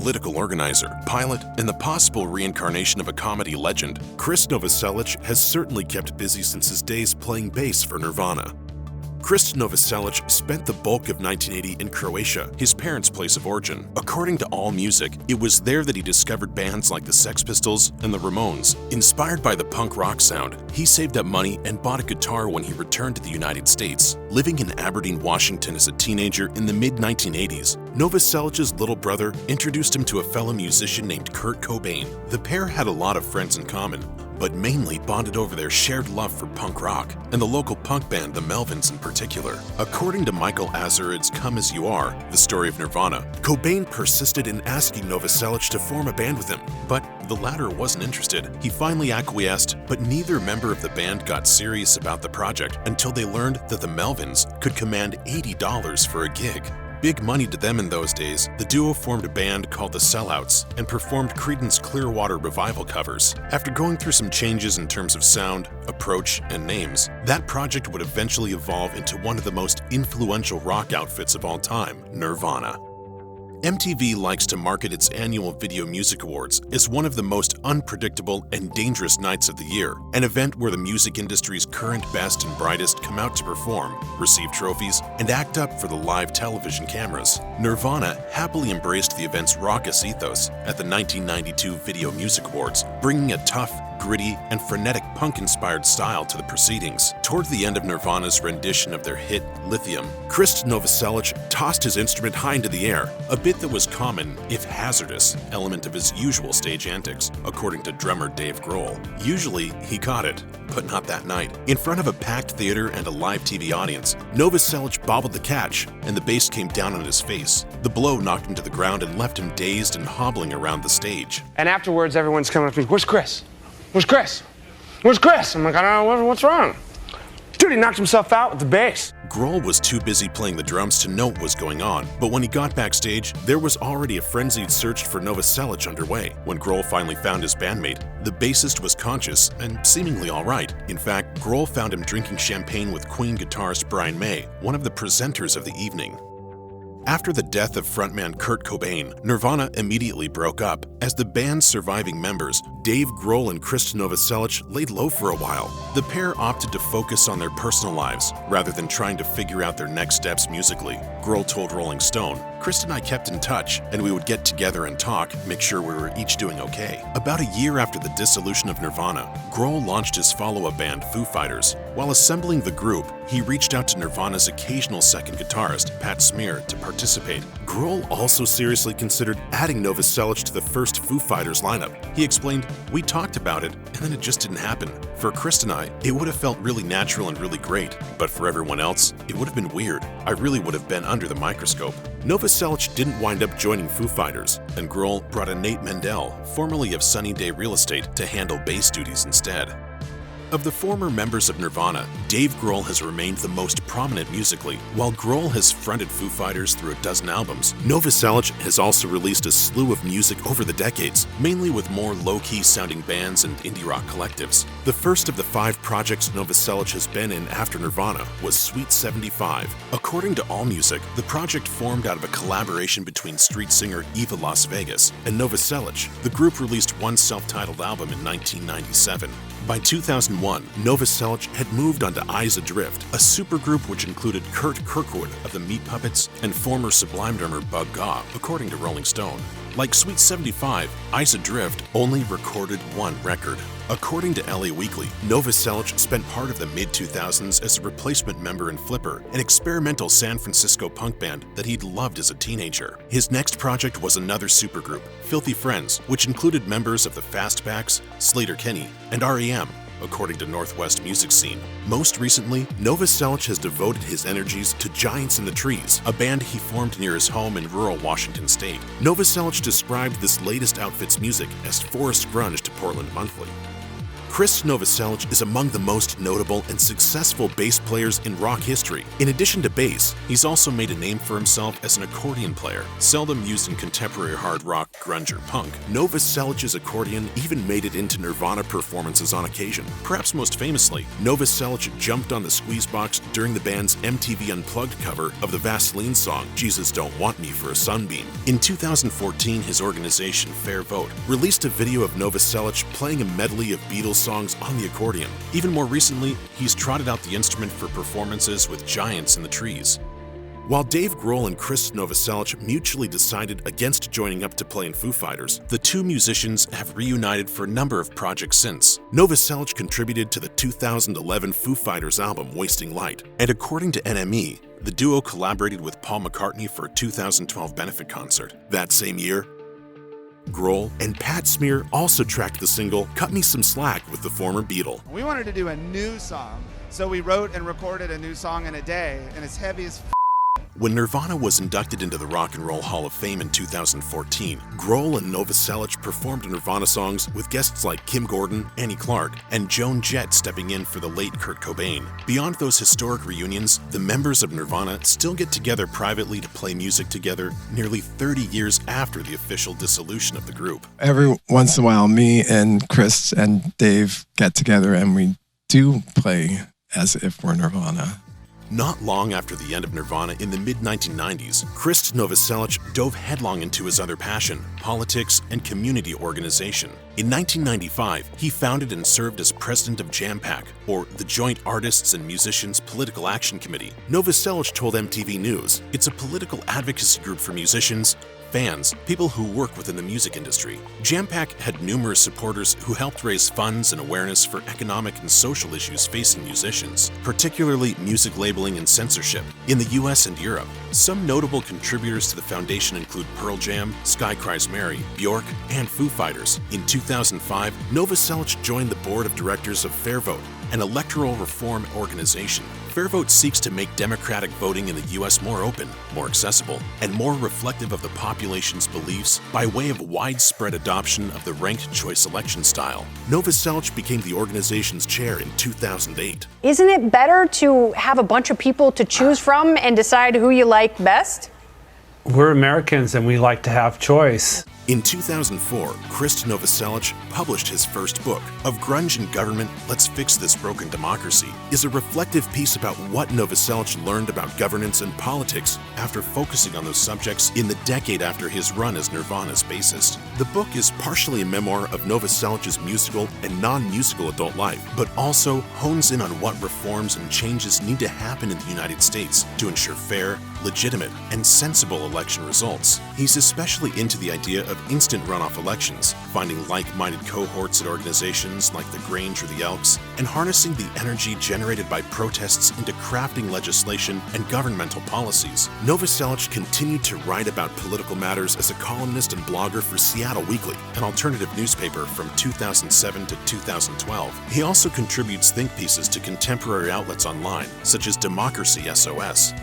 political organizer, pilot, and the possible reincarnation of a comedy legend, Krist Novoselic has certainly kept busy since his days playing bass for Nirvana. Krist Novoselic spent the bulk of 1980 in Croatia, his parents' place of origin. According to AllMusic, it was there that he discovered bands like the Sex Pistols and the Ramones. Inspired by the punk rock sound, he saved up money and bought a guitar when he returned to the United States. Living in Aberdeen, Washington as a teenager in the mid-1980s, Novoselic's little brother introduced him to a fellow musician named Kurt Cobain. The pair had a lot of friends in common, but mainly bonded over their shared love for punk rock and the local punk band the Melvins in particular. According to Michael Azarid's Come As You Are, the story of Nirvana, Cobain persisted in asking Novoselic to form a band with him, but the latter wasn't interested. He finally acquiesced, but neither member of the band got serious about the project until they learned that the Melvins could command $80 for a gig. Big money to them in those days, the duo formed a band called the Sellouts and performed Creedence Clearwater Revival covers. After going through some changes in terms of sound, approach, and names, that project would eventually evolve into one of the most influential rock outfits of all time, Nirvana. MTV likes to market its annual Video Music Awards as one of the most unpredictable and dangerous nights of the year, an event where the music industry's current best and brightest come out to perform, receive trophies, and act up for the live television cameras. Nirvana happily embraced the event's raucous ethos at the 1992 Video Music Awards, bringing a tough, gritty, and frenetic punk-inspired style to the proceedings. Toward the end of Nirvana's rendition of their hit Lithium, Krist Novoselic tossed his instrument high into the air, a bit that was common, if hazardous, element of his usual stage antics, according to drummer Dave Grohl. Usually, he caught it, but not that night. In front of a packed theater and a live TV audience, Novoselic bobbled the catch, and the bass came down on his face. The blow knocked him to the ground and left him dazed and hobbling around the stage. And afterwards, everyone's coming up to me, "Where's Chris? Where's Chris? Where's Chris?" I'm like, "I don't know, what's wrong?" Dude, he knocked himself out with the bass. Grohl was too busy playing the drums to know what was going on, but when he got backstage, there was already a frenzied search for Novoselic underway. When Grohl finally found his bandmate, the bassist was conscious and seemingly all right. In fact, Grohl found him drinking champagne with Queen guitarist Brian May, one of the presenters of the evening. After the death of frontman Kurt Cobain, Nirvana immediately broke up, as the band's surviving members, Dave Grohl and Krist Novoselic, laid low for a while. The pair opted to focus on their personal lives, rather than trying to figure out their next steps musically. Grohl told Rolling Stone, "Krist and I kept in touch, and we would get together and talk, make sure we were each doing okay." About a year after the dissolution of Nirvana, Grohl launched his follow-up band Foo Fighters. While assembling the group, he reached out to Nirvana's occasional second guitarist, Pat Smear, to participate. Grohl also seriously considered adding Novoselic to the first Foo Fighters lineup. He explained, "We talked about it, and then it just didn't happen. For Krist and I, it would have felt really natural and really great, but for everyone else, it would have been weird. I really would have been under the microscope." Novoselic didn't wind up joining Foo Fighters, and Grohl brought in Nate Mendel, formerly of Sunny Day Real Estate, to handle bass duties instead. Of the former members of Nirvana, Dave Grohl has remained the most prominent musically. While Grohl has fronted Foo Fighters through a dozen albums, Novoselic has also released a slew of music over the decades, mainly with more low-key sounding bands and indie rock collectives. The first of the 5 projects Novoselic has been in after Nirvana was Sweet 75. According to AllMusic, the project formed out of a collaboration between street singer Eva Las Vegas and Novoselic. The group released one self-titled album in 1997. By 2001, Novoselic had moved on to Eyes Adrift, a supergroup which included Kurt Kirkwood of the Meat Puppets and former Sublime drummer Bug Gaw, according to Rolling Stone. Like Sweet 75, Eyes Adrift only recorded one record. According to LA Weekly, Novoselic spent part of the mid-2000s as a replacement member in Flipper, an experimental San Francisco punk band that he'd loved as a teenager. His next project was another supergroup, Filthy Friends, which included members of the Fastbacks, Slater-Kinney, and R.E.M., according to Northwest Music Scene. Most recently, Novoselic has devoted his energies to Giants in the Trees, a band he formed near his home in rural Washington state. Novoselic described this latest outfit's music as forest grunge to Portland Monthly. Krist Novoselic is among the most notable and successful bass players in rock history. In addition to bass, he's also made a name for himself as an accordion player, seldom used in contemporary hard rock, grunge, or punk. Novoselic's accordion even made it into Nirvana performances on occasion. Perhaps most famously, Novoselic jumped on the squeeze box during the band's MTV Unplugged cover of the Vaseline song, Jesus Don't Want Me for a Sunbeam. In 2014, his organization, Fair Vote, released a video of Novoselic playing a medley of Beatles songs on the accordion. Even more recently, he's trotted out the instrument for performances with giants in the trees. While Dave Grohl and Krist Novoselic mutually decided against joining up to play in Foo Fighters, the two musicians have reunited for a number of projects since. Novoselic contributed to the 2011 Foo Fighters album Wasting Light, and according to NME, the duo collaborated with Paul McCartney for a 2012 benefit concert. That same year, Grohl and Pat Smear also tracked the single Cut Me Some Slack with the former Beatle. We wanted to do a new song, so we wrote and recorded a new song in a day, and it's heavy as When Nirvana was inducted into the Rock and Roll Hall of Fame in 2014, Grohl and Novoselic performed Nirvana songs with guests like Kim Gordon, Annie Clark, and Joan Jett stepping in for the late Kurt Cobain. Beyond those historic reunions, the members of Nirvana still get together privately to play music together nearly 30 years after the official dissolution of the group. Every once in a while, me and Chris and Dave get together and we do play as if we're Nirvana. Not long after the end of Nirvana in the mid-1990s, Krist Novoselic dove headlong into his other passion, politics and community organization. In 1995, he founded and served as president of JAMPAC, or the Joint Artists and Musicians Political Action Committee. Novoselic told MTV News, "It's a political advocacy group for musicians, fans, people who work within the music industry." JAMPAC had numerous supporters who helped raise funds and awareness for economic and social issues facing musicians, particularly music labeling and censorship, in the US and Europe. Some notable contributors to the foundation include Pearl Jam, Sky Cries Mary, Bjork, and Foo Fighters. In 2005, Novoselic joined the board of directors of Fair Vote, an electoral reform organization. Fair Vote seeks to make democratic voting in the U.S. more open, more accessible, and more reflective of the population's beliefs by way of widespread adoption of the ranked choice election style. Novoselic became the organization's chair in 2008. Isn't it better to have a bunch of people to choose from and decide who you like best? We're Americans and we like to have choice. In 2004, Krist Novoselic published his first book, Of Grunge and Government, Let's Fix This Broken Democracy, is a reflective piece about what Novoselic learned about governance and politics after focusing on those subjects in the decade after his run as Nirvana's bassist. The book is partially a memoir of Novoselic's musical and non-musical adult life, but also hones in on what reforms and changes need to happen in the United States to ensure fair, legitimate, and sensible election results. He's especially into the idea of instant runoff elections, finding like-minded cohorts at organizations like the Grunge or the Elks, and harnessing the energy generated by protests into crafting legislation and governmental policies. Novoselic continued to write about political matters as a columnist and blogger for Seattle Weekly, an alternative newspaper from 2007 to 2012. He also contributes think pieces to contemporary outlets online, such as Democracy SOS.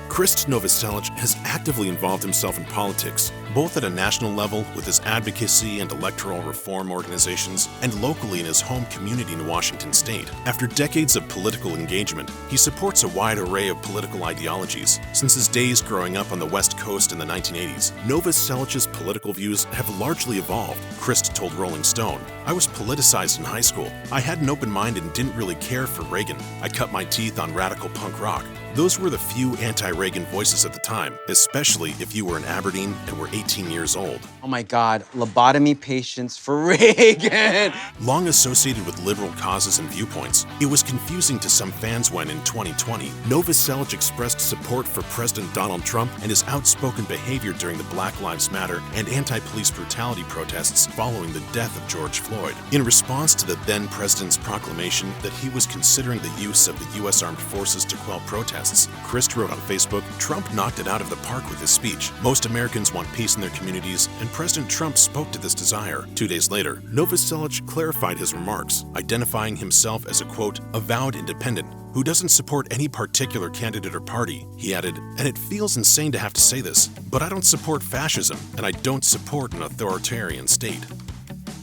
Krist Novoselic has actively involved himself in politics, both at a national level with his advocacy and electoral reform organizations, and locally in his home community in Washington state. After decades of political engagement, he supports a wide array of political ideologies. Since his days growing up on the West Coast in the 1980s, Novoselic's political views have largely evolved. Krist told Rolling Stone, "I was politicized in high school. I had an open mind and didn't really care for Reagan. I cut my teeth on radical punk rock. Those were the few anti-Reagan voices at the time, especially if you were in Aberdeen and were 18 years old." Oh my God, lobotomy patients for Reagan! Long associated with liberal causes and viewpoints, it was confusing to some fans when, in 2020, Novoselic expressed support for President Donald Trump and his outspoken behavior during the Black Lives Matter and anti-police brutality protests following the death of George Floyd. In response to the then president's proclamation that he was considering the use of the U.S. Armed Forces to quell protests, Krist wrote on Facebook, "Trump knocked it out of the park with his speech. Most Americans want peace in their communities, and President Trump spoke to this desire." 2 days later, Novoselic clarified his remarks, identifying himself as a, quote, "avowed independent who doesn't support any particular candidate or party." He added, "And it feels insane to have to say this, but I don't support fascism, and I don't support an authoritarian state."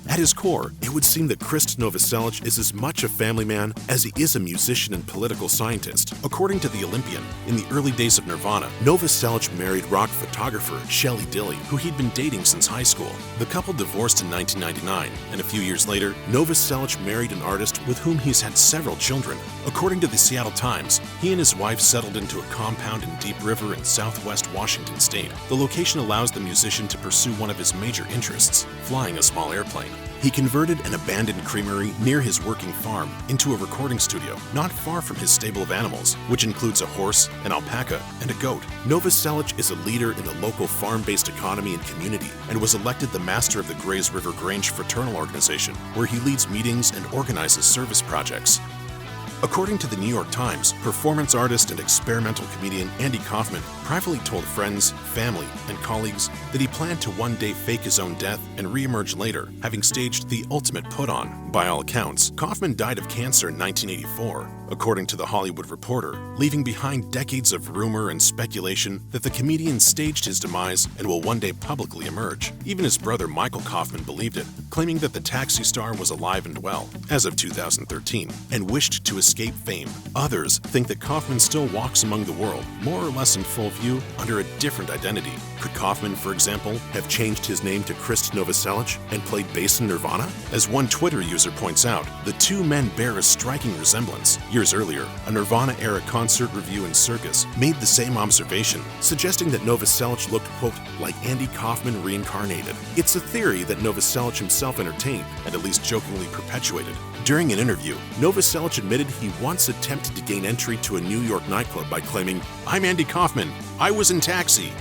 At his core, it would seem that Krist Novoselic is as much a family man as he is a musician and political scientist. According to The Olympian, in the early days of Nirvana, Novoselic married rock photographer Shelley Dilley, who he'd been dating since high school. The couple divorced in 1999, and a few years later, Novoselic married an artist with whom he's had several children. According to the Seattle Times, he and his wife settled into a compound in Deep River in southwest Washington state. The location allows the musician to pursue one of his major interests, flying a small airplane. He converted an abandoned creamery near his working farm into a recording studio, not far from his stable of animals, which includes a horse, an alpaca, and a goat. Novoselic is a leader in the local farm-based economy and community, and was elected the master of the Grays River Grange Fraternal Organization, where he leads meetings and organizes service projects. According to the New York Times, performance artist and experimental comedian Andy Kaufman privately told friends, family, and colleagues that he planned to one day fake his own death and re-emerge later, having staged the ultimate put-on. By all accounts, Kaufman died of cancer in 1984, according to The Hollywood Reporter, leaving behind decades of rumor and speculation that the comedian staged his demise and will one day publicly emerge. Even his brother Michael Kaufman believed it, claiming that the taxi star was alive and well as of 2013 and wished to escape fame. Others think that Kaufman still walks among the world, more or less in full view, under a different identity. Could Kaufman, for example, have changed his name to Krist Novoselic and played bass in Nirvana? As one Twitter user points out, the two men bear a striking resemblance. Years earlier, a Nirvana-era concert review in Circus made the same observation, suggesting that Novoselic looked, quote, like Andy Kaufman reincarnated. It's a theory that Novoselic himself entertained and at least jokingly perpetuated. During an interview, Novoselic admitted he once attempted to gain entry to a New York nightclub by claiming, "I'm Andy Kaufman. I was in Taxi."